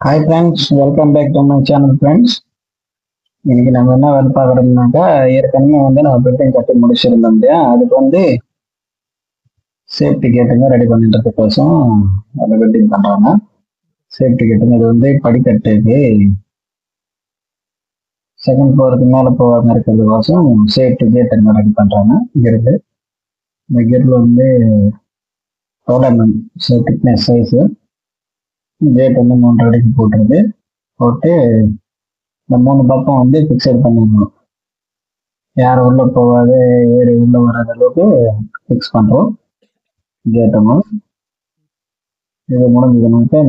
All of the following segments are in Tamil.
Hi friends, welcome back to my channel friends. இன்னைக்கு நம்ம என்ன வேலை பார்க்குறோம்னாக்கா, ஏற்கனவே நம்ம பில்டிங் கட்டி முடிச்சிருந்தோம் இல்லையா, அதுக்கு சேஃப்டி கேட்டுங்க ரெடி பண்ணிட்டுறதுக்கோசம் அதை பில்டிங் பண்ணுறாங்க. சேஃப்டி கேட்டுங்க இது படிக்கட்டுக்கு செகண்ட் ஃப்ளோருக்கு மேலே போகாமல் இருக்கிறதுக்கோசம் சேஃப்டி கேட்டுங்க ரெடி பண்ணுறாங்க. கேட்டு இந்த கேட்டில் 12 திக்னஸ் சைஸு. கேட் 3 அடிக்கு போட்டு இந்த 3 பக்கம் ஃபிக்ஸட் பண்ணிடணும். யாரும் உள்ள போகாது, வேறு உள்ள வராத அளவுக்கு ஃபிக்ஸ் பண்ணுறோம் கேட்டோம். இது முடிஞ்சதுனாக்கா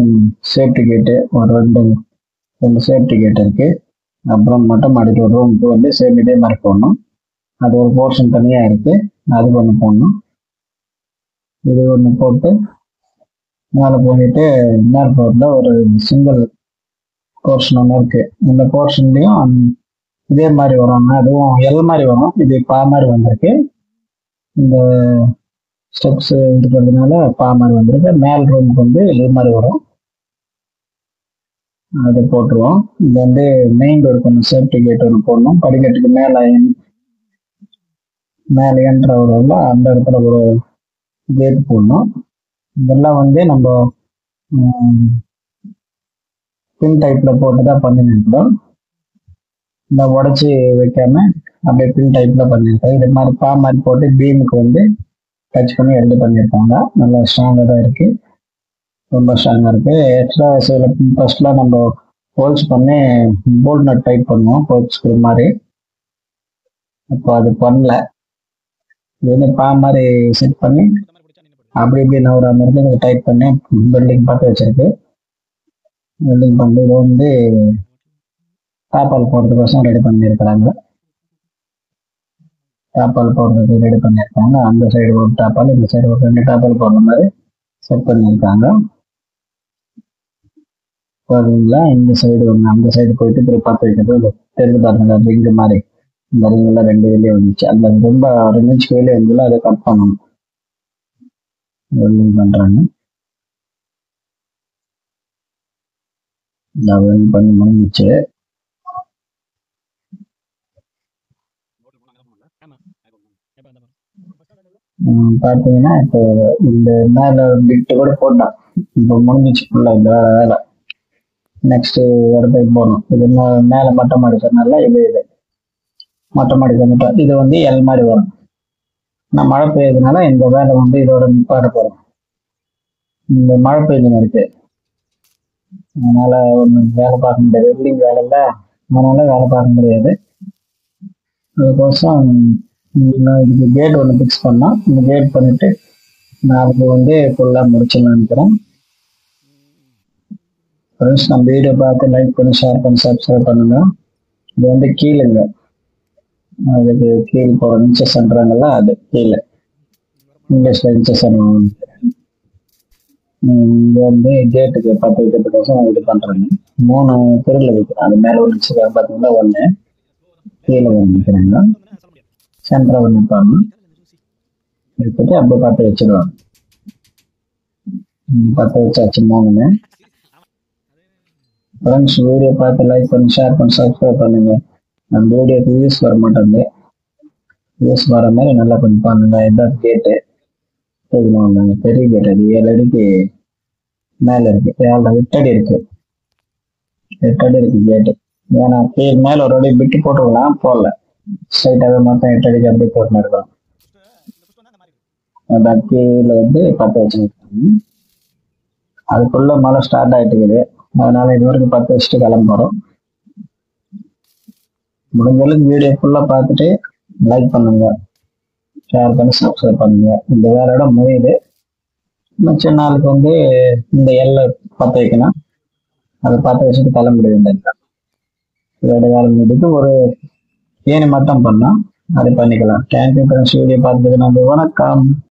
சேஃப்டி கேட்டு ஒரு ரெண்டு சேஃப்டி கேட் இருக்கு. அப்புறம் மொட்டை மாடிக்கு ஒரு ரூமுக்கு சேஃப்டி மாதிரி போடணும். அது ஒரு போர்ஷன் தனியாக இருக்கு, அது ஒன்று போடணும். இது ஒன்று போட்டு மேலே போயிட்டு மேல் போர்டில் ஒரு சிங்கிள் போர்ஷன் ஒன்று இருக்கு. இந்த போர்ஷன்லையும் இதே மாதிரி வரும். அதுவும் எல் மாதிரி வரும், இது பா மாதிரி வந்திருக்கு. இந்த ஸ்டெப்ஸ் இருக்கிறதுனால பா மாதிரி வந்திருக்கு. மேல் ரூமுக்கு இது மாதிரி வரும், அது போட்டுருவோம். இது மெயின் டோருக்கு ஒன்று சேஃப்டி கேட் ஒன்று போடணும். படிக்கட்டுக்கு மேலே என்ட்ரு ஆகுறதுல அந்த இடத்துல ஒரு கேட் போடணும். இதெல்லாம் நம்ம பின் டைப்ல போட்டு தான் பண்ணிருக்கோம். இந்த உடச்சி வைக்காம அப்படியே பின் டைப்ல பண்ணிருக்கோம். இது மாதிரி பா மாதிரி போட்டு பீமுக்கு டச் பண்ணி ரெடி பண்ணியிருக்காங்க. நல்லா ஸ்ட்ராங்காக தான் இருக்கு, ரொம்ப ஸ்ட்ராங்காக இருக்கு. எக்ஸ்ட்ரா சில ஃபர்ஸ்ட்லாம் நம்ம ஹோல்ஸ் பண்ணி போல்ட் நட் டைட் பண்ணுவோம், ஹோல்ஸ் மாதிரி. அப்போ அது பண்ணல. இது பா மாதிரி செட் பண்ணி அப்படி இப்படி நவராம இருக்கு டைட் பண்ணி பில்டிங் பார்த்து வச்சிருக்கு. பில்டிங் பண்ணி இது தாப்பால் போடுறதுக்கோசம் ரெடி பண்ணியிருக்கிறாங்க. தாப்பால் போடுறதுக்கு ரெடி பண்ணியிருக்காங்க. அந்த சைடு ஒரு தாப்பால், இந்த சைடு ஒரு 2 தாப்பால் போடுற மாதிரி செட் பண்ணியிருக்காங்க. பார்த்தீங்களா, இந்த சைடு ஒன்று, அந்த சைடு போயிட்டு திருப்பி பார்த்து வைக்கிறது தெரிஞ்சு பாருங்க. ரிங்கு மாதிரி இந்த ரிங்குல 2 வெளியே வந்துச்சு. அந்த ரொம்ப 2 இன்ச் வெளியே இருந்துல அதை கட் பண்ணணும். வெல்டிங் பண்றாங்க. வெல்டிங் பண்ணி முடிஞ்சிச்சு. பார்த்தீங்கன்னா இப்போ இந்த மேல பிட்டு கூட போட்டான். இப்போ முடிஞ்சிச்சு ஃபுல்லா இந்த வேலை. நெக்ஸ்ட் இடத்துக்கு போகணும். இது மேல மொட்டை மாடி சொன்னால இது மொட்டை மாடிக்கு வந்துட்டோம். இது எல் மாதிரி வரும். நான் மழை பெய்யுறதுனால இந்த வேலை இதோட நிப்பாட்ட போறோம். இந்த மழை பெய்யுதுன்னு இருக்கு, அதனால ஒன்றும் வேலை பார்க்க முடியாது. வெல்டிங் வேலை இல்லை, அதனால வேலை பார்க்க முடியாது. அதுக்கோசம் இதுக்கு கேட் ஒன்று ஃபிக்ஸ் பண்ணோம். இந்த கேட் பண்ணிட்டு நாளைக்கு ஃபுல்லாக முடிச்சுன்னு நினைக்கிறேன். ஃப்ரெண்ட்ஸ், நம்ம வீடியோ பார்த்து லைக் பண்ணி ஷேர் பண்ணி சப்ஸ்கிரைப் பண்ணுங்க. இது கீழேங்க, அதுக்கு கீழே போகிற இன்ச்சஸ்ன்றாங்கல்ல, அது கீழே இங்கிலீஷ்ல இன்ச்சஸ். இது கேட்டுக்கு 10 வைக்கிறதுக்கோசம் இது பண்றாங்க. 3 பொருள் வைக்கிறேன். அது மேல ஒரு பார்த்தீங்கன்னா 1 கீழே வைக்கிறாங்க. சென்டரா நிற்பாங்க, எடுத்துட்டு அப்படியே 10 வச்சிருவாங்க. 10 வச்சாச்சு 3. ஃப்ரெண்ட்ஸ், வீடியோ பார்த்து லைக் பண்ணி ஷேர் பண்ணி சப்ஸ்கிரைப் பண்ணுங்க. அந்த வீடியோக்கு வியூஸ் வர மாட்டேங்குது, வியூஸ் வர மாதிரி நல்லா கொஞ்சம் பண்ணுங்க. இதான் கேட்டு பெரிய கேட், அது 7 அடிக்கு மேல இருக்கு. 8 அடி இருக்கு, 8 அடி இருக்கு கேட்டு. ஏன்னா மேல ஒரு அடி விட்டு போட்டுருக்கலாம், போடல, ஸ்ட்ரைட்டாவே மொத்தம் 8 அடிக்கு அப்படி போட்டுன்னு இருக்கோம். அதான் கீழே 10 வச்சுருக்காங்க. அதுக்குள்ள மழை ஸ்டார்ட் ஆயிட்டு இருக்குது, அதனால இது வரைக்கும் 10 வச்சுட்டு கிளம்ப போறோம். முடிஞ்ச அளவுக்கு வீடியோ ஃபுல்லா பார்த்துட்டு லைக் பண்ணுங்க, ஷேர் பண்ணி சப்ஸ்கிரைப் பண்ணுங்க. இந்த வேலையோட முடியுது. மிச்ச நாளுக்கு இந்த எல்லை 10 வைக்கணும். அதை 10 வச்சுட்டு கிளம்பிடுது. இதோட வேலை முடிட்டு ஒரு ஏணி மட்டும் பண்ணோம், அது பண்ணிக்கலாம். தேங்க்யூ ஃப்ரெண்ட்ஸ், வீடியோ பார்த்ததுக்கு நன்றி, வணக்கம்.